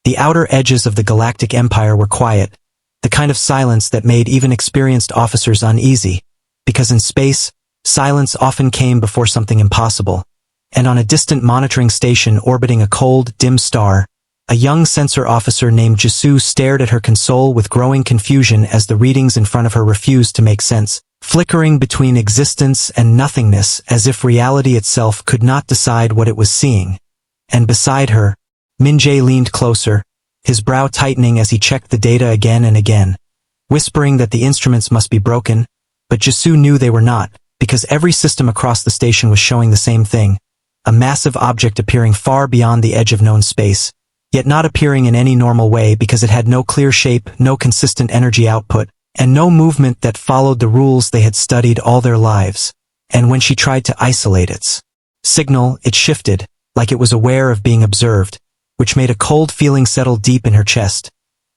The outer edges of the Galactic Empire were quiet, the kind of silence that made even experienced officers uneasy, because in space, silence often came before something impossible. And on a distant monitoring station orbiting a cold, dim star, a young sensor officer named Jisoo stared at her console with growing confusion as the readings in front of her refused to make sense, flickering between existence and nothingness as if reality itself could not decide what it was seeing. And beside her, Minjae leaned closer, his brow tightening as he checked the data again and again, whispering that the instruments must be broken, but Jisoo knew they were not, because every system across the station was showing the same thing, a massive object appearing far beyond the edge of known space, yet not appearing in any normal way because it had no clear shape, no consistent energy output, and no movement that followed the rules they had studied all their lives. And when she tried to isolate its signal, it shifted, like it was aware of being observed, which made a cold feeling settle deep in her chest,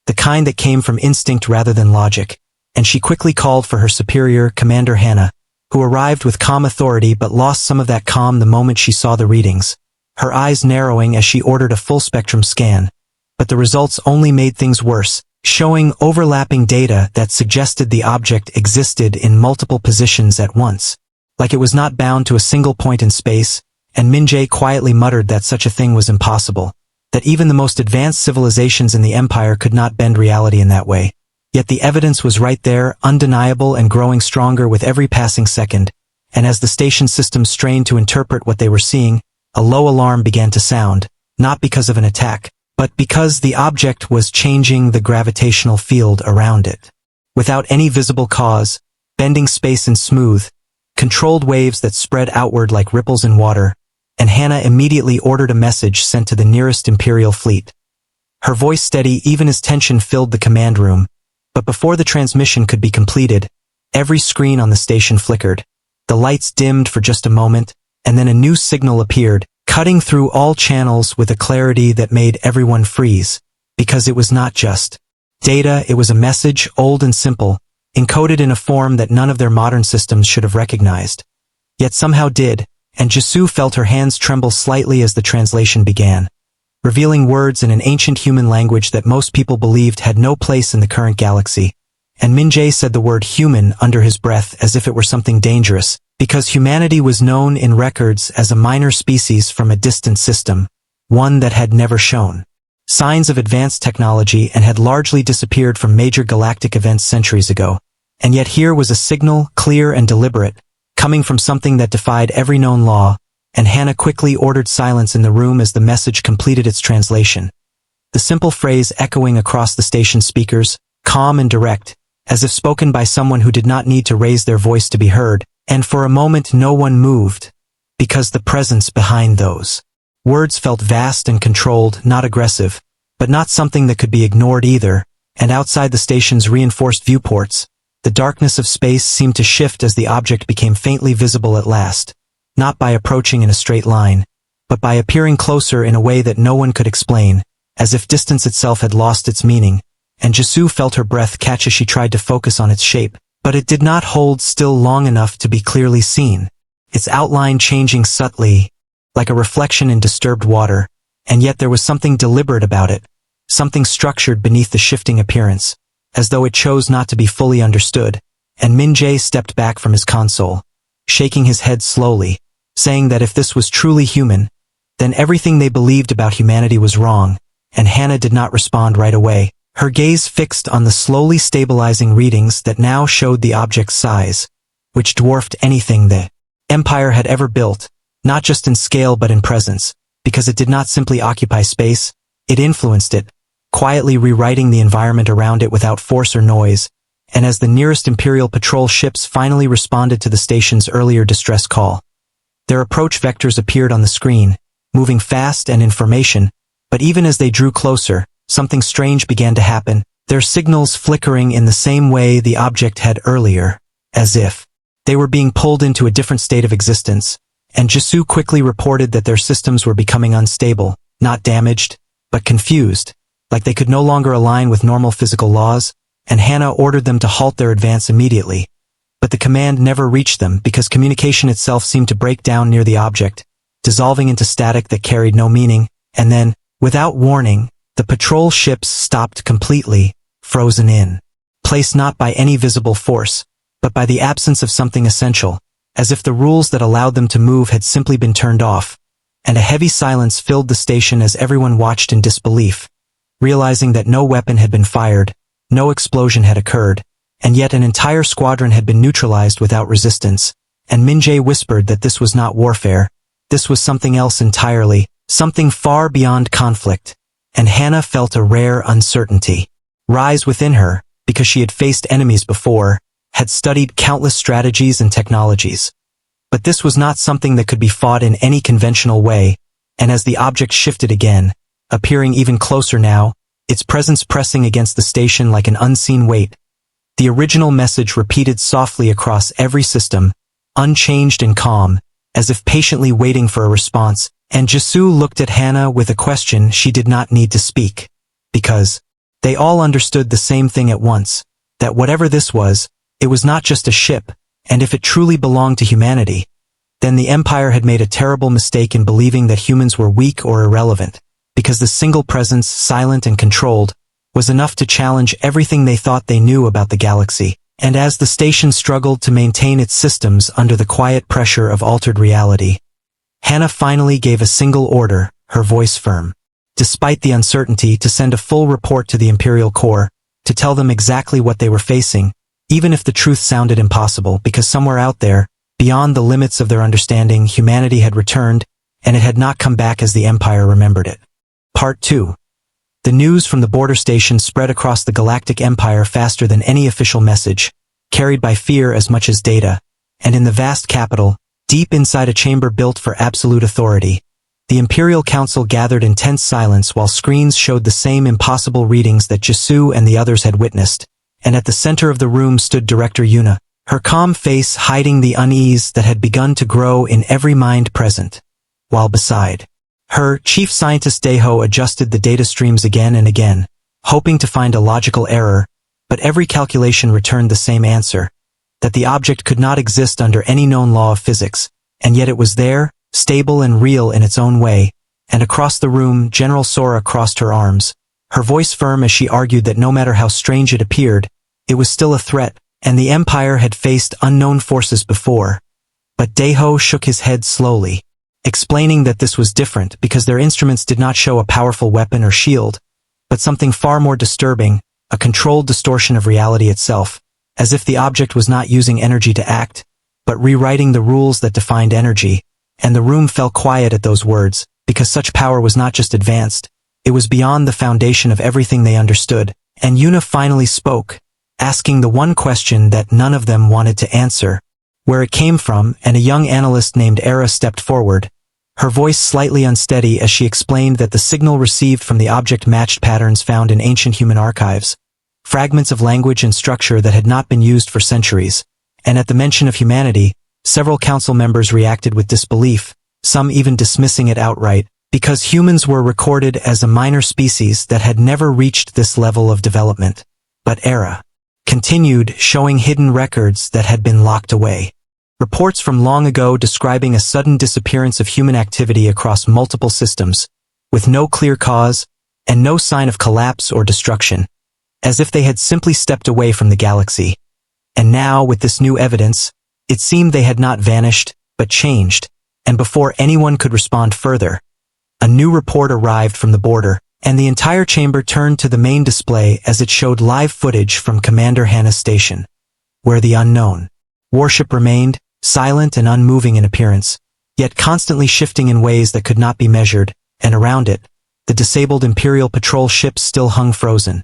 the kind that came from instinct rather than logic, and she quickly called for her superior, Commander Hana, who arrived with calm authority but lost some of that calm the moment she saw the readings, her eyes narrowing as she ordered a full-spectrum scan. But the results only made things worse, showing overlapping data that suggested the object existed in multiple positions at once, like it was not bound to a single point in space, and Minjae quietly muttered that such a thing was impossible, that even the most advanced civilizations in the Empire could not bend reality in that way. Yet the evidence was right there, undeniable and growing stronger with every passing second, and as the station system strained to interpret what they were seeing, a low alarm began to sound, not because of an attack, but because the object was changing the gravitational field around it. Without any visible cause, bending space in smooth, controlled waves that spread outward like ripples in water, and Hana immediately ordered a message sent to the nearest Imperial fleet. Her voice steady even as tension filled the command room, but before the transmission could be completed, every screen on the station flickered, the lights dimmed for just a moment, and then a new signal appeared, cutting through all channels with a clarity that made everyone freeze, because it was not just data, it was a message, old and simple, encoded in a form that none of their modern systems should have recognized. Yet somehow did, and Jisoo felt her hands tremble slightly as the translation began, revealing words in an ancient human language that most people believed had no place in the current galaxy. And Minjae said the word human under his breath as if it were something dangerous, because humanity was known in records as a minor species from a distant system, one that had never shown signs of advanced technology and had largely disappeared from major galactic events centuries ago. And yet here was a signal, clear and deliberate, coming from something that defied every known law, and Hana quickly ordered silence in the room as the message completed its translation. The simple phrase echoing across the station speakers, calm and direct, as if spoken by someone who did not need to raise their voice to be heard, and for a moment no one moved, because the presence behind those words felt vast and controlled, not aggressive, but not something that could be ignored either, and outside the station's reinforced viewports, the darkness of space seemed to shift as the object became faintly visible at last, not by approaching in a straight line, but by appearing closer in a way that no one could explain, as if distance itself had lost its meaning, and Jisoo felt her breath catch as she tried to focus on its shape, but it did not hold still long enough to be clearly seen, its outline changing subtly, like a reflection in disturbed water, and yet there was something deliberate about it, something structured beneath the shifting appearance, as though it chose not to be fully understood, and Minjae stepped back from his console, shaking his head slowly, saying that if this was truly human, then everything they believed about humanity was wrong, and Hana did not respond right away, her gaze fixed on the slowly stabilizing readings that now showed the object's size, which dwarfed anything the Empire had ever built, not just in scale but in presence, because it did not simply occupy space, it influenced it, quietly rewriting the environment around it without force or noise, and as the nearest Imperial patrol ships finally responded to the station's earlier distress call, their approach vectors appeared on the screen, moving fast and in formation, but even as they drew closer, something strange began to happen, their signals flickering in the same way the object had earlier, as if they were being pulled into a different state of existence, and Jisoo quickly reported that their systems were becoming unstable, not damaged, but confused, like they could no longer align with normal physical laws, and Hana ordered them to halt their advance immediately. But the command never reached them because communication itself seemed to break down near the object, dissolving into static that carried no meaning, and then, without warning, The patrol ships stopped completely, frozen in. Placed not by any visible force, but by the absence of something essential, as if the rules that allowed them to move had simply been turned off, and a heavy silence filled the station as everyone watched in disbelief, realizing that no weapon had been fired, no explosion had occurred, and yet an entire squadron had been neutralized without resistance, and Minjae whispered that this was not warfare, this was something else entirely, something far beyond conflict, and Hana felt a rare uncertainty rise within her, because she had faced enemies before, had studied countless strategies and technologies. But this was not something that could be fought in any conventional way, and as the object shifted again, appearing even closer now, its presence pressing against the station like an unseen weight, the original message repeated softly across every system, unchanged and calm, as if patiently waiting for a response, and Jisoo looked at Hana with a question she did not need to speak, because they all understood the same thing at once, that whatever this was, it was not just a ship, and if it truly belonged to humanity, then the Empire had made a terrible mistake in believing that humans were weak or irrelevant, because the single presence, silent and controlled, was enough to challenge everything they thought they knew about the galaxy. And as the station struggled to maintain its systems under the quiet pressure of altered reality, Hana finally gave a single order, her voice firm. Despite the uncertainty, to send a full report to the Imperial Corps, to tell them exactly what they were facing, even if the truth sounded impossible, because somewhere out there, beyond the limits of their understanding, humanity had returned, and it had not come back as the Empire remembered it. Part 2. The news from the border station spread across the Galactic Empire faster than any official message, carried by fear as much as data, and in the vast capital, deep inside a chamber built for absolute authority, the Imperial Council gathered in tense silence while screens showed the same impossible readings that Jisoo and the others had witnessed, and at the center of the room stood Director Yuna, her calm face hiding the unease that had begun to grow in every mind present, while beside her, Chief Scientist Daeho adjusted the data streams again and again, hoping to find a logical error, but every calculation returned the same answer, that the object could not exist under any known law of physics, and yet it was there, stable and real in its own way, and across the room General Sora crossed her arms, her voice firm as she argued that no matter how strange it appeared, it was still a threat, and the Empire had faced unknown forces before. But Daeho shook his head slowly, explaining that this was different because their instruments did not show a powerful weapon or shield, but something far more disturbing, a controlled distortion of reality itself, as if the object was not using energy to act, but rewriting the rules that defined energy, and the room fell quiet at those words, because such power was not just advanced, it was beyond the foundation of everything they understood, and Yuna finally spoke, asking the one question that none of them wanted to answer, where it came from, and a young analyst named Era stepped forward, her voice slightly unsteady as she explained that the signal received from the object matched patterns found in ancient human archives, fragments of language and structure that had not been used for centuries, and at the mention of humanity, several council members reacted with disbelief, some even dismissing it outright, because humans were recorded as a minor species that had never reached this level of development. But Era continued, showing hidden records that had been locked away. Reports from long ago describing a sudden disappearance of human activity across multiple systems, with no clear cause, and no sign of collapse or destruction, as if they had simply stepped away from the galaxy. And now, with this new evidence, it seemed they had not vanished, but changed, and before anyone could respond further, a new report arrived from the border, and the entire chamber turned to the main display as it showed live footage from Commander Hana's station, where the unknown warship remained, silent and unmoving in appearance, yet constantly shifting in ways that could not be measured, and around it, the disabled Imperial patrol ships still hung frozen,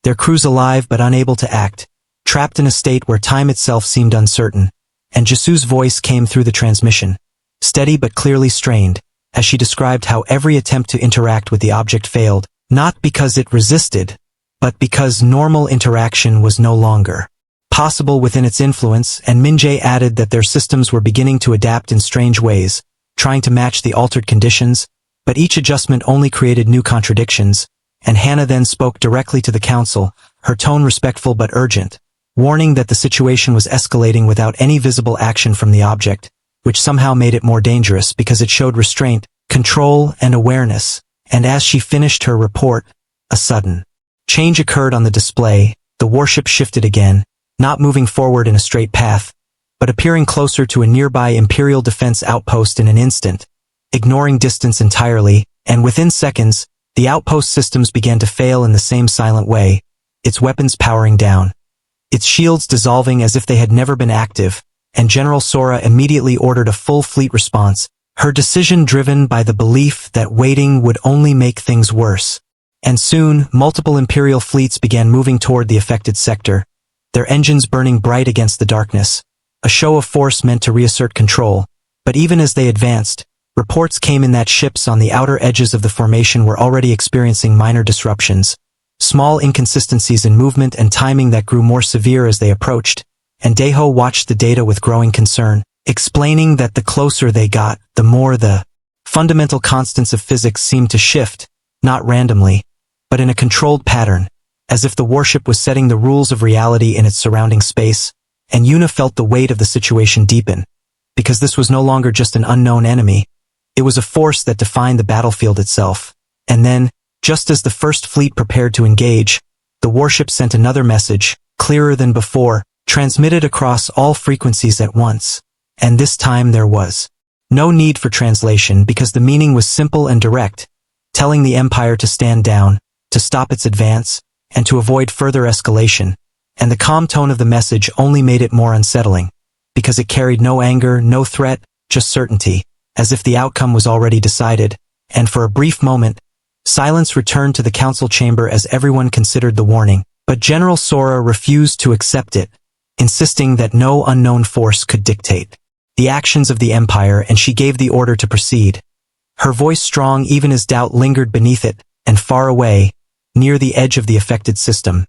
their crews alive but unable to act, trapped in a state where time itself seemed uncertain, and Jisoo's voice came through the transmission, steady but clearly strained, as she described how every attempt to interact with the object failed, not because it resisted, but because normal interaction was no longer possible within its influence, and Minjae added that their systems were beginning to adapt in strange ways, trying to match the altered conditions, but each adjustment only created new contradictions, and Hana then spoke directly to the council, her tone respectful but urgent, warning that the situation was escalating without any visible action from the object, which somehow made it more dangerous because it showed restraint, control, and awareness, and as she finished her report, A sudden change occurred on the display. The warship shifted again, not moving forward in a straight path, but appearing closer to a nearby Imperial defense outpost in an instant, ignoring distance entirely, and within seconds, the outpost systems began to fail in the same silent way, its weapons powering down, its shields dissolving as if they had never been active, and General Sora immediately ordered a full fleet response, her decision driven by the belief that waiting would only make things worse. And soon, multiple Imperial fleets began moving toward the affected sector, their engines burning bright against the darkness, a show of force meant to reassert control. But even as they advanced, reports came in that ships on the outer edges of the formation were already experiencing minor disruptions, small inconsistencies in movement and timing that grew more severe as they approached, and Daeho watched the data with growing concern, explaining that the closer they got, the more the fundamental constants of physics seemed to shift, not randomly, but in a controlled pattern, as if the warship was setting the rules of reality in its surrounding space, and Yuna felt the weight of the situation deepen, because this was no longer just an unknown enemy, it was a force that defined the battlefield itself. And then, just as the first fleet prepared to engage, the warship sent another message, clearer than before, transmitted across all frequencies at once. And this time there was no need for translation because the meaning was simple and direct, telling the Empire to stand down, to stop its advance, and to avoid further escalation. And the calm tone of the message only made it more unsettling, because it carried no anger, no threat, just certainty, as if the outcome was already decided. And for a brief moment, silence returned to the council chamber as everyone considered the warning, but General Sora refused to accept it, insisting that no unknown force could dictate the actions of the Empire, and she gave the order to proceed. Her voice strong even as doubt lingered beneath it, and far away, near the edge of the affected system,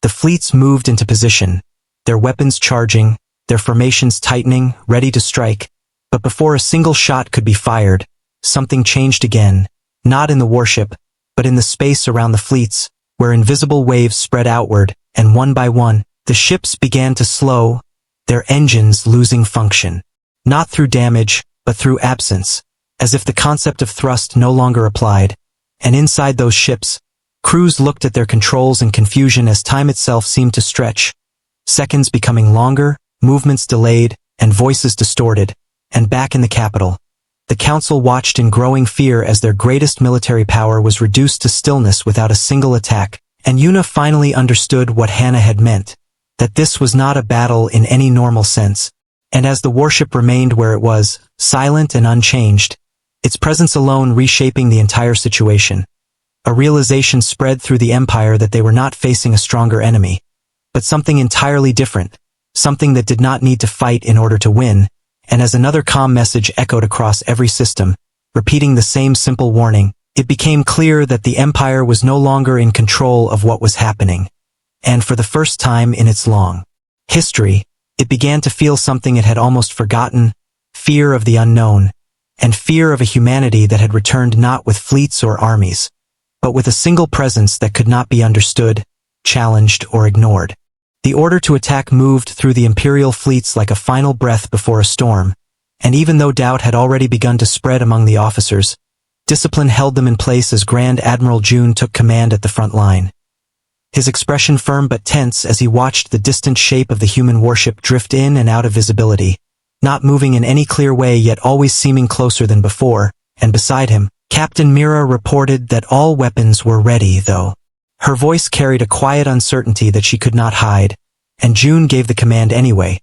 the fleets moved into position, their weapons charging, their formations tightening, ready to strike. But before a single shot could be fired, something changed again, not in the warship, but in the space around the fleets, where invisible waves spread outward, and one by one, the ships began to slow, their engines losing function. Not through damage, but through absence, as if the concept of thrust no longer applied. And inside those ships, crews looked at their controls in confusion as time itself seemed to stretch, seconds becoming longer, movements delayed, and voices distorted. And back in the capital, the council watched in growing fear as their greatest military power was reduced to stillness without a single attack, and Yuna finally understood what Hana had meant, that this was not a battle in any normal sense. And as the warship remained where it was, silent and unchanged, its presence alone reshaping the entire situation, a realization spread through the Empire that they were not facing a stronger enemy, but something entirely different, something that did not need to fight in order to win. And as another calm message echoed across every system, repeating the same simple warning, it became clear that the Empire was no longer in control of what was happening. And for the first time in its long history, it began to feel something it had almost forgotten, fear of the unknown, and fear of a humanity that had returned not with fleets or armies, but with a single presence that could not be understood, challenged, or ignored. The order to attack moved through the Imperial fleets like a final breath before a storm, and even though doubt had already begun to spread among the officers, discipline held them in place as Grand Admiral June took command at the front line. His expression firm but tense as he watched the distant shape of the human warship drift in and out of visibility, not moving in any clear way yet always seeming closer than before, and beside him, Captain Mira reported that all weapons were ready though. Her voice carried a quiet uncertainty that she could not hide, and June gave the command anyway,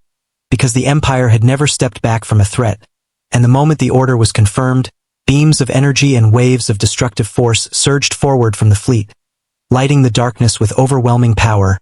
because the Empire had never stepped back from a threat, and the moment the order was confirmed, beams of energy and waves of destructive force surged forward from the fleet, lighting the darkness with overwhelming power.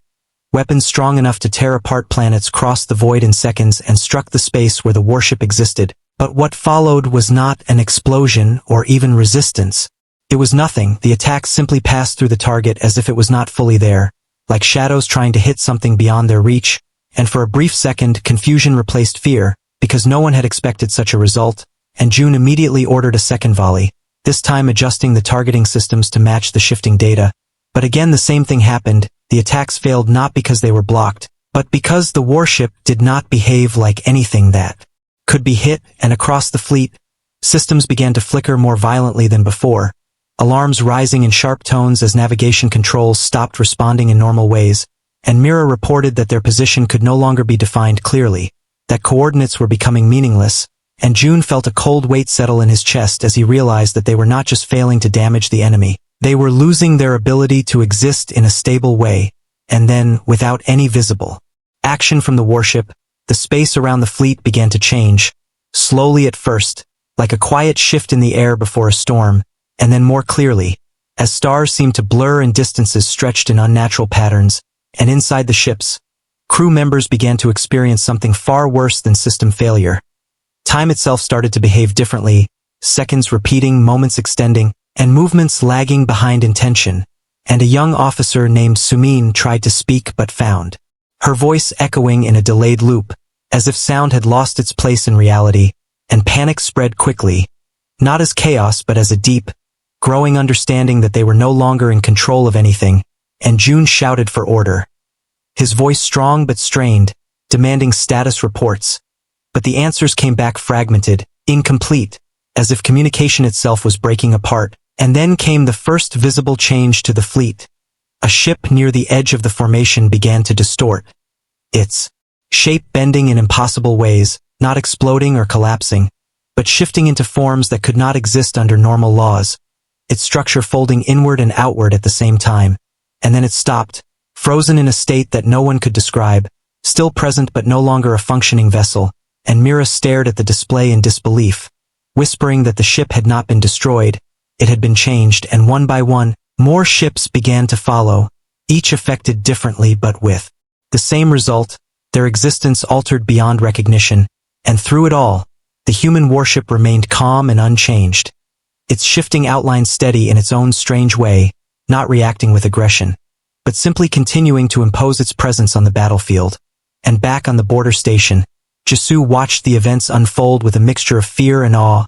Weapons strong enough to tear apart planets crossed the void in seconds and struck the space where the warship existed. But what followed was not an explosion or even resistance. It was nothing. The attack simply passed through the target as if it was not fully there, like shadows trying to hit something beyond their reach, and for a brief second confusion replaced fear, because no one had expected such a result, and June immediately ordered a second volley, this time adjusting the targeting systems to match the shifting data. But again the same thing happened. The attacks failed not because they were blocked, but because the warship did not behave like anything that could be hit, and across the fleet, systems began to flicker more violently than before, alarms rising in sharp tones as navigation controls stopped responding in normal ways, and Mira reported that their position could no longer be defined clearly, that coordinates were becoming meaningless, and June felt a cold weight settle in his chest as he realized that they were not just failing to damage the enemy, they were losing their ability to exist in a stable way, and then, without any visible action from the warship, the space around the fleet began to change, slowly at first, like a quiet shift in the air before a storm, and then more clearly, as stars seemed to blur and distances stretched in unnatural patterns, and inside the ships, crew members began to experience something far worse than system failure. Time itself started to behave differently, seconds repeating, moments extending, and movements lagging behind intention, and a young officer named Sumin tried to speak but found her voice echoing in a delayed loop, as if sound had lost its place in reality, and panic spread quickly, not as chaos but as a deep, growing understanding that they were no longer in control of anything, and June shouted for order. His voice strong but strained, demanding status reports. But the answers came back fragmented, incomplete, as if communication itself was breaking apart, and then came the first visible change to the fleet. A ship near the edge of the formation began to distort, its shape bending in impossible ways, not exploding or collapsing, but shifting into forms that could not exist under normal laws, its structure folding inward and outward at the same time, and then it stopped, frozen in a state that no one could describe, still present but no longer a functioning vessel, and Mira stared at the display in disbelief, whispering that the ship had not been destroyed, it had been changed, and one by one, more ships began to follow, each affected differently but with the same result, their existence altered beyond recognition, and through it all, the human warship remained calm and unchanged, its shifting outline steady in its own strange way, not reacting with aggression, but simply continuing to impose its presence on the battlefield. And back on the border station, Jisoo watched the events unfold with a mixture of fear and awe,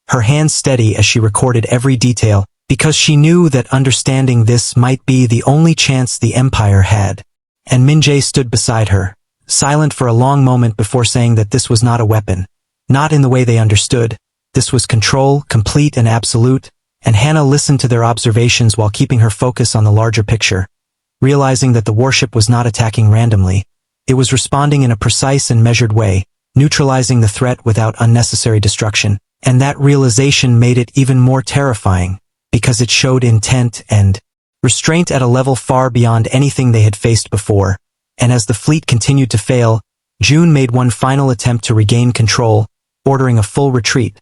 her hands steady as she recorded every detail, because she knew that understanding this might be the only chance the Empire had. And Minjae stood beside her, silent for a long moment before saying that this was not a weapon, not in the way they understood. This was control, complete and absolute, and Hana listened to their observations while keeping her focus on the larger picture, realizing that the warship was not attacking randomly. It was responding in a precise and measured way, neutralizing the threat without unnecessary destruction, and that realization made it even more terrifying, because it showed intent and restraint at a level far beyond anything they had faced before. And as the fleet continued to fail, June made one final attempt to regain control, ordering a full retreat.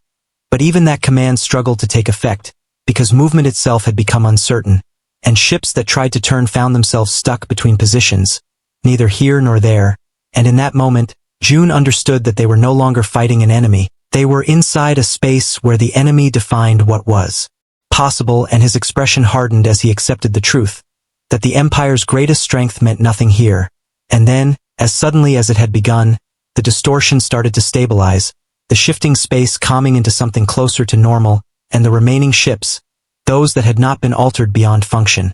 But even that command struggled to take effect, because movement itself had become uncertain, and ships that tried to turn found themselves stuck between positions, neither here nor there, and in that moment, June understood that they were no longer fighting an enemy, they were inside a space where the enemy defined what was possible, and his expression hardened as he accepted the truth, that the Empire's greatest strength meant nothing here. And then, as suddenly as it had begun, the distortion started to stabilize, the shifting space calming into something closer to normal, and the remaining ships, those that had not been altered beyond function,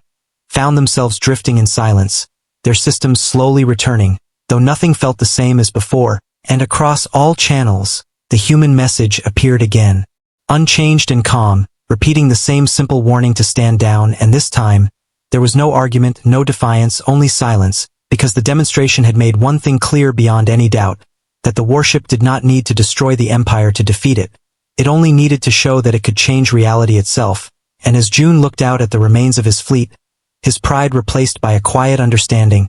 found themselves drifting in silence, their systems slowly returning, though nothing felt the same as before, and across all channels, the human message appeared again, unchanged and calm, repeating the same simple warning to stand down, and this time, there was no argument, no defiance, only silence, because the demonstration had made one thing clear beyond any doubt, that the warship did not need to destroy the Empire to defeat it. It only needed to show that it could change reality itself, and as June looked out at the remains of his fleet, his pride replaced by a quiet understanding,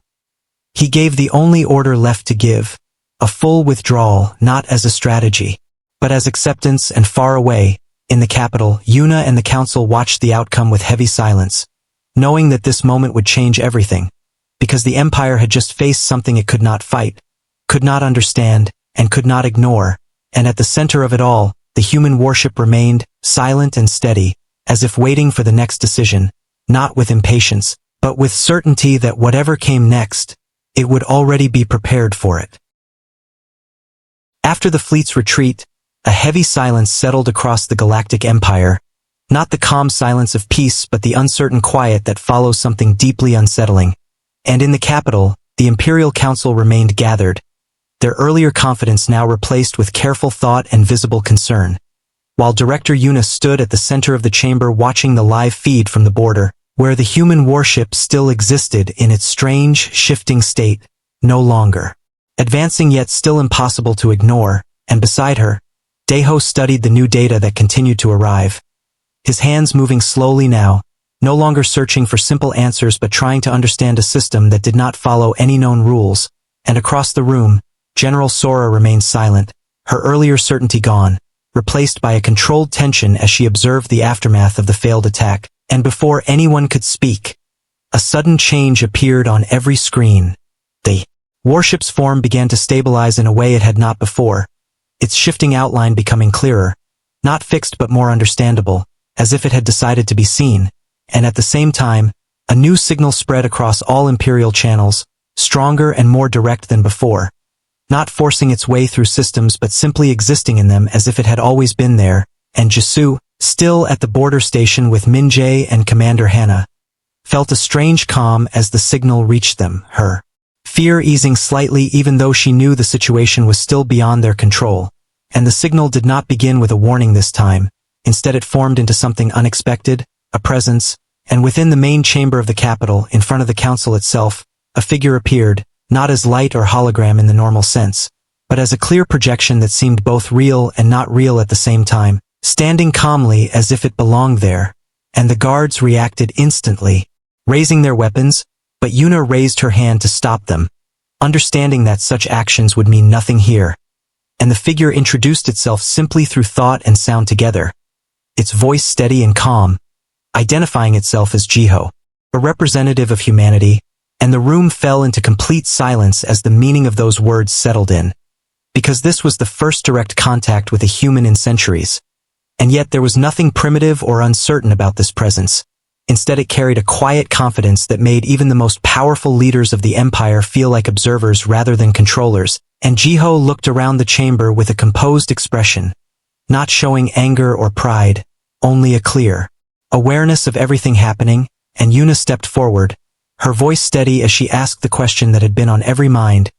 he gave the only order left to give, a full withdrawal, not as a strategy, but as acceptance. And far away, in the capital, Yuna and the council watched the outcome with heavy silence, knowing that this moment would change everything, because the Empire had just faced something it could not fight, could not understand, and could not ignore, and at the center of it all, the human warship remained, silent and steady, as if waiting for the next decision, not with impatience, but with certainty that whatever came next, it would already be prepared for it. After the fleet's retreat, a heavy silence settled across the Galactic Empire, not the calm silence of peace but the uncertain quiet that follows something deeply unsettling. And in the capital, the Imperial Council remained gathered, their earlier confidence now replaced with careful thought and visible concern. while Director Yuna stood at the center of the chamber watching the live feed from the border, where the human warship still existed in its strange, shifting state, no longer advancing yet still impossible to ignore, and beside her, Daeho studied the new data that continued to arrive. His hands moving slowly now, no longer searching for simple answers but trying to understand a system that did not follow any known rules, and across the room, General Sora remained silent, her earlier certainty gone, replaced by a controlled tension as she observed the aftermath of the failed attack, and before anyone could speak, a sudden change appeared on every screen. The warship's form began to stabilize in a way it had not before, its shifting outline becoming clearer, not fixed but more understandable, as if it had decided to be seen, and at the same time, a new signal spread across all Imperial channels, stronger and more direct than before, not forcing its way through systems but simply existing in them as if it had always been there, and Jisoo, still at the border station with Minjae and Commander Hana, felt a strange calm as the signal reached them, her fear easing slightly even though she knew the situation was still beyond their control, and the signal did not begin with a warning this time, instead it formed into something unexpected, a presence, and within the main chamber of the capital, in front of the council itself, a figure appeared, not as light or hologram in the normal sense, but as a clear projection that seemed both real and not real at the same time, standing calmly as if it belonged there, and the guards reacted instantly, raising their weapons, but Yuna raised her hand to stop them, understanding that such actions would mean nothing here, and the figure introduced itself simply through thought and sound together, its voice steady and calm, identifying itself as Jisoo, a representative of humanity, and the room fell into complete silence as the meaning of those words settled in, because this was the first direct contact with a human in centuries. And yet there was nothing primitive or uncertain about this presence. Instead it carried a quiet confidence that made even the most powerful leaders of the Empire feel like observers rather than controllers, and Jisoo looked around the chamber with a composed expression, not showing anger or pride, only a clear awareness of everything happening, and Yuna stepped forward, her voice steady as she asked the question that had been on every mind,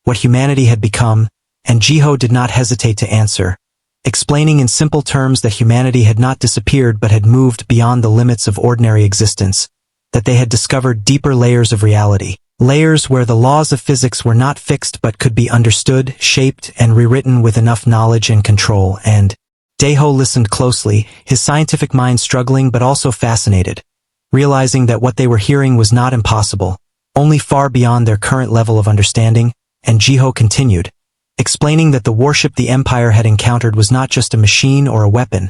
what humanity had become, and Jisoo did not hesitate to answer, explaining in simple terms that humanity had not disappeared but had moved beyond the limits of ordinary existence, that they had discovered deeper layers of reality, layers where the laws of physics were not fixed but could be understood, shaped, and rewritten with enough knowledge and control, and Daeho listened closely, his scientific mind struggling but also fascinated, realizing that what they were hearing was not impossible, only far beyond their current level of understanding, and Jisoo continued, explaining that the warship the Empire had encountered was not just a machine or a weapon,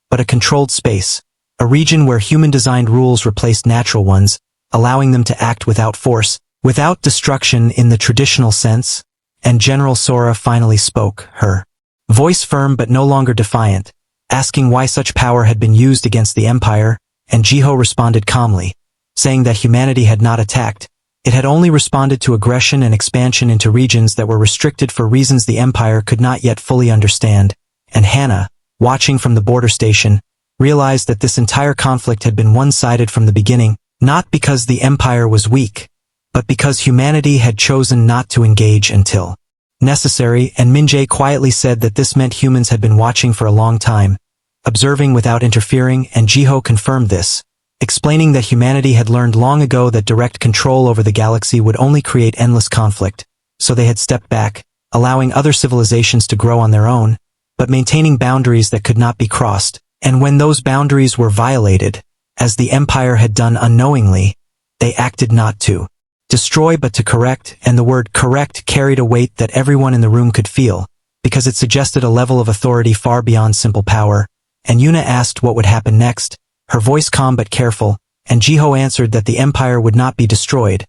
but a controlled space, a region where human-designed rules replaced natural ones, allowing them to act without force, without destruction in the traditional sense, and General Sora finally spoke, her voice firm but no longer defiant, asking why such power had been used against the Empire, and Jisoo responded calmly, saying that humanity had not attacked, it had only responded to aggression and expansion into regions that were restricted for reasons the Empire could not yet fully understand, and Hana, watching from the border station, realized that this entire conflict had been one-sided from the beginning, not because the Empire was weak, but because humanity had chosen not to engage until necessary, and Minjae quietly said that this meant humans had been watching for a long time, observing without interfering, and Jisoo confirmed this, explaining that humanity had learned long ago that direct control over the galaxy would only create endless conflict, so they had stepped back, allowing other civilizations to grow on their own, but maintaining boundaries that could not be crossed, and when those boundaries were violated, as the Empire had done unknowingly, they acted not to destroy but to correct, and the word correct carried a weight that everyone in the room could feel, because it suggested a level of authority far beyond simple power, and Yuna asked what would happen next, her voice calm but careful, and Jisoo answered that the Empire would not be destroyed,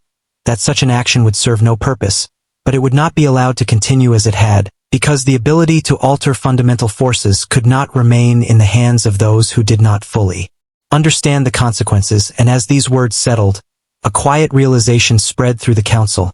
that such an action would serve no purpose, but it would not be allowed to continue as it had, because the ability to alter fundamental forces could not remain in the hands of those who did not fully understand the consequences, and as these words settled, a quiet realization spread through the council,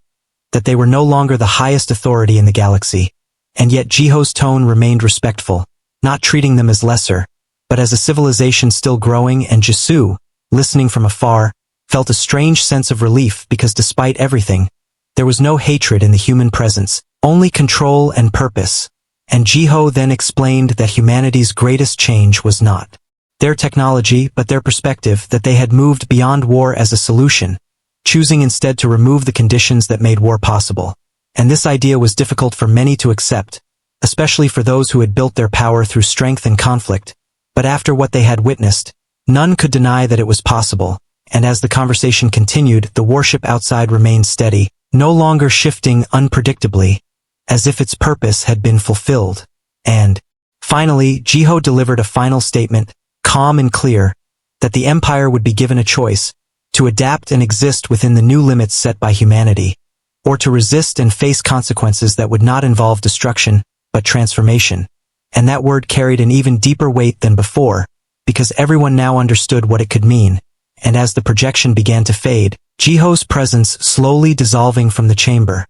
that they were no longer the highest authority in the galaxy, and yet Jihoo's tone remained respectful, not treating them as lesser, but as a civilization still growing, and Jisoo, listening from afar, felt a strange sense of relief because despite everything, there was no hatred in the human presence, only control and purpose, And Jisoo then explained that humanity's greatest change was not their technology but their perspective, that they had moved beyond war as a solution, choosing instead to remove the conditions that made war possible. And this idea was difficult for many to accept, especially for those who had built their power through strength and conflict. But after what they had witnessed, none could deny that it was possible, and as the conversation continued, the warship outside remained steady, no longer shifting unpredictably, as if its purpose had been fulfilled. And finally, Jisoo delivered a final statement, calm and clear, that the Empire would be given a choice, to adapt and exist within the new limits set by humanity, or to resist and face consequences that would not involve destruction, but transformation. And that word carried an even deeper weight than before, because everyone now understood what it could mean. And as the projection began to fade, Jisoo's presence slowly dissolving from the chamber,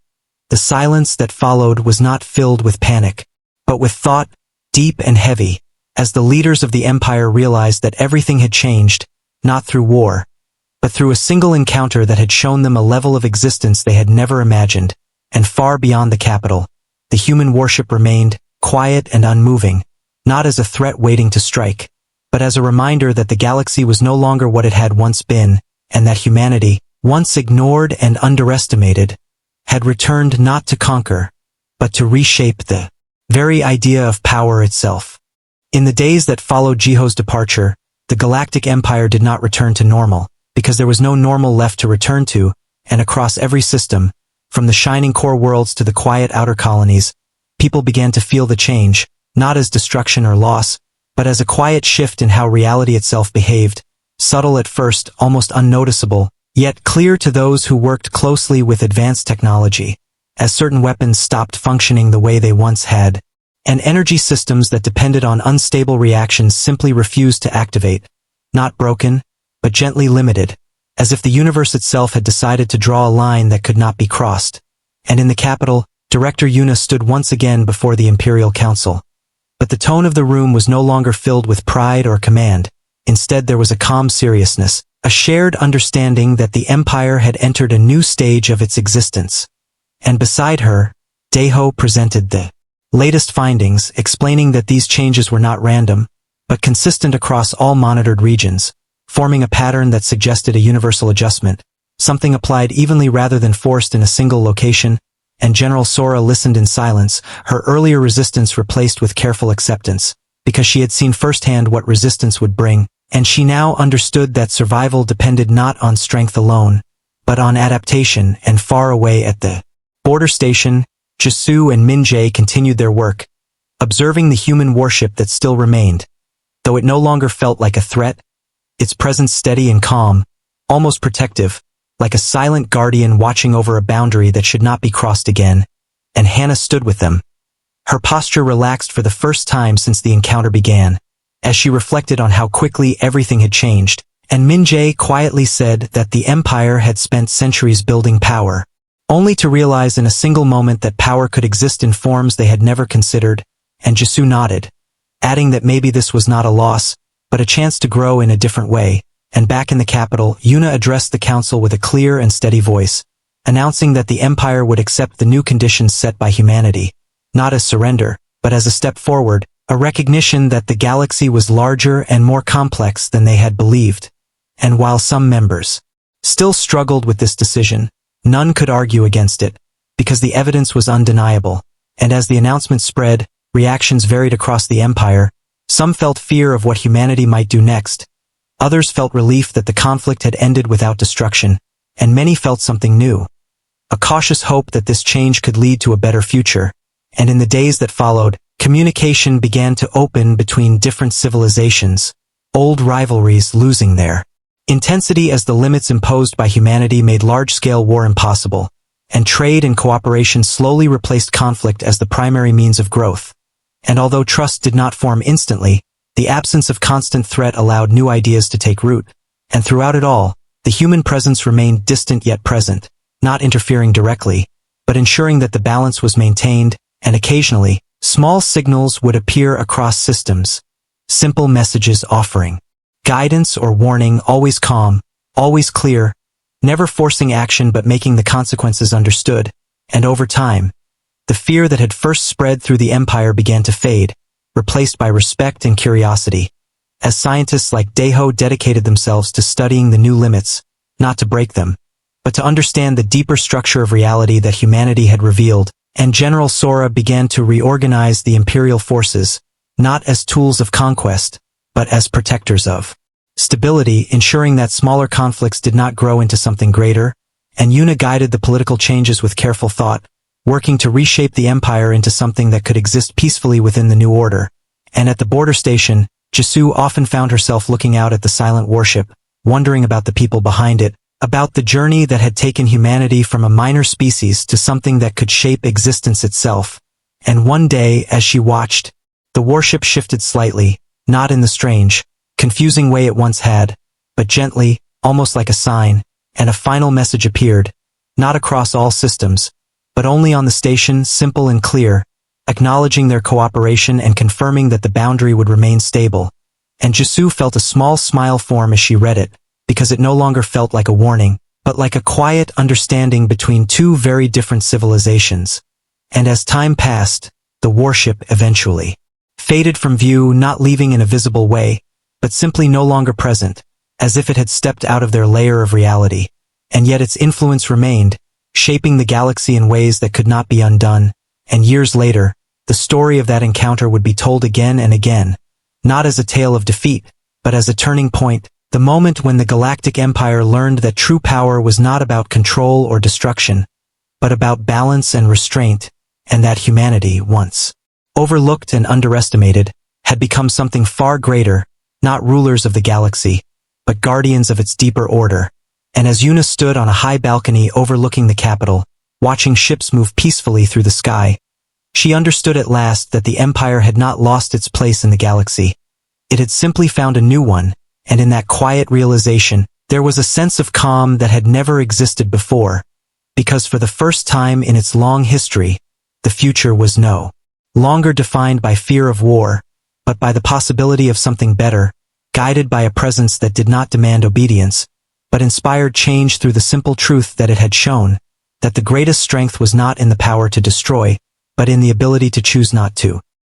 the silence that followed was not filled with panic, but with thought, deep and heavy, as the leaders of the Empire realized that everything had changed, not through war, but through a single encounter that had shown them a level of existence they had never imagined. And far beyond the capital, the human warship remained, quiet and unmoving, not as a threat waiting to strike, but as a reminder that the galaxy was no longer what it had once been, and that humanity, once ignored and underestimated, had returned not to conquer, but to reshape the very idea of power itself. In the days that followed Jisoo's departure, the Galactic Empire did not return to normal, because there was no normal left to return to, and across every system, from the shining core worlds to the quiet outer colonies, people began to feel the change, not as destruction or loss, but as a quiet shift in how reality itself behaved, subtle at first, almost unnoticeable, yet clear to those who worked closely with advanced technology, as certain weapons stopped functioning the way they once had, and energy systems that depended on unstable reactions simply refused to activate, not broken, but gently limited, as if the universe itself had decided to draw a line that could not be crossed. And in the capital, Director Yuna stood once again before the Imperial Council. But the tone of the room was no longer filled with pride or command. Instead, there was a calm seriousness, a shared understanding that the Empire had entered a new stage of its existence. And beside her, Daeho presented the latest findings, explaining that these changes were not random, but consistent across all monitored regions, forming a pattern that suggested a universal adjustment, something applied evenly rather than forced in a single location. And General Sora listened in silence, her earlier resistance replaced with careful acceptance, because she had seen firsthand what resistance would bring, and she now understood that survival depended not on strength alone, but on adaptation. And far away at the border station, Jisoo and Minjae continued their work, observing the human warship that still remained. Though it no longer felt like a threat, its presence steady and calm, almost protective, like a silent guardian watching over a boundary that should not be crossed again. And Hana stood with them. Her posture relaxed for the first time since the encounter began, as she reflected on how quickly everything had changed, and Minjae quietly said that the Empire had spent centuries building power, only to realize in a single moment that power could exist in forms they had never considered, and Jisoo nodded, adding that maybe this was not a loss, but a chance to grow in a different way. And back in the capital, Yuna addressed the council with a clear and steady voice, announcing that the Empire would accept the new conditions set by humanity, not as surrender, but as a step forward, a recognition that the galaxy was larger and more complex than they had believed. And while some members still struggled with this decision, none could argue against it, because the evidence was undeniable. And as the announcement spread, reactions varied across the Empire. Some felt fear of what humanity might do next. Others felt relief that the conflict had ended without destruction, and many felt something new, a cautious hope that this change could lead to a better future. And in the days that followed, communication began to open between different civilizations, old rivalries losing their intensity as the limits imposed by humanity made large-scale war impossible, and trade and cooperation slowly replaced conflict as the primary means of growth. And although trust did not form instantly, the absence of constant threat allowed new ideas to take root, and throughout it all, the human presence remained distant yet present, not interfering directly, but ensuring that the balance was maintained. And occasionally, small signals would appear across systems, simple messages offering guidance or warning, always calm, always clear, never forcing action but making the consequences understood. And over time, The fear that had first spread through the empire began to fade, replaced by respect and curiosity, as scientists like Daeho dedicated themselves to studying the new limits, not to break them, but to understand the deeper structure of reality that humanity had revealed, and General Sora began to reorganize the imperial forces, not as tools of conquest, but as protectors of stability, ensuring that smaller conflicts did not grow into something greater, and Yuna guided the political changes with careful thought, working to reshape the empire into something that could exist peacefully within the new order. And at the border station, Jisoo often found herself looking out at the silent warship, wondering about the people behind it, about the journey that had taken humanity from a minor species to something that could shape existence itself. And one day, as she watched, the warship shifted slightly, not in the strange, confusing way it once had, but gently, almost like a sign, and a final message appeared, not across all systems, but only on the station, simple and clear, acknowledging their cooperation and confirming that the boundary would remain stable. And Jisoo felt a small smile form as she read it, because it no longer felt like a warning, but like a quiet understanding between two very different civilizations. And as time passed, the warship eventually faded from view, not leaving in a visible way, but simply no longer present, as if it had stepped out of their layer of reality. And yet its influence remained, shaping the galaxy in ways that could not be undone. And years later, the story of that encounter would be told again and again, not as a tale of defeat, but as a turning point, the moment when the Galactic Empire learned that true power was not about control or destruction, but about balance and restraint, and that humanity, once overlooked and underestimated, had become something far greater, not rulers of the galaxy, but guardians of its deeper order. And as Yuna stood on a high balcony overlooking the capital, watching ships move peacefully through the sky, she understood at last that the Empire had not lost its place in the galaxy. It had simply found a new one, and in that quiet realization, there was a sense of calm that had never existed before, because for the first time in its long history, the future was no longer defined by fear of war, but by the possibility of something better, guided by a presence that did not demand obedience, but inspired change through the simple truth that it had shown, that the greatest strength was not in the power to destroy, but in the ability to choose not to.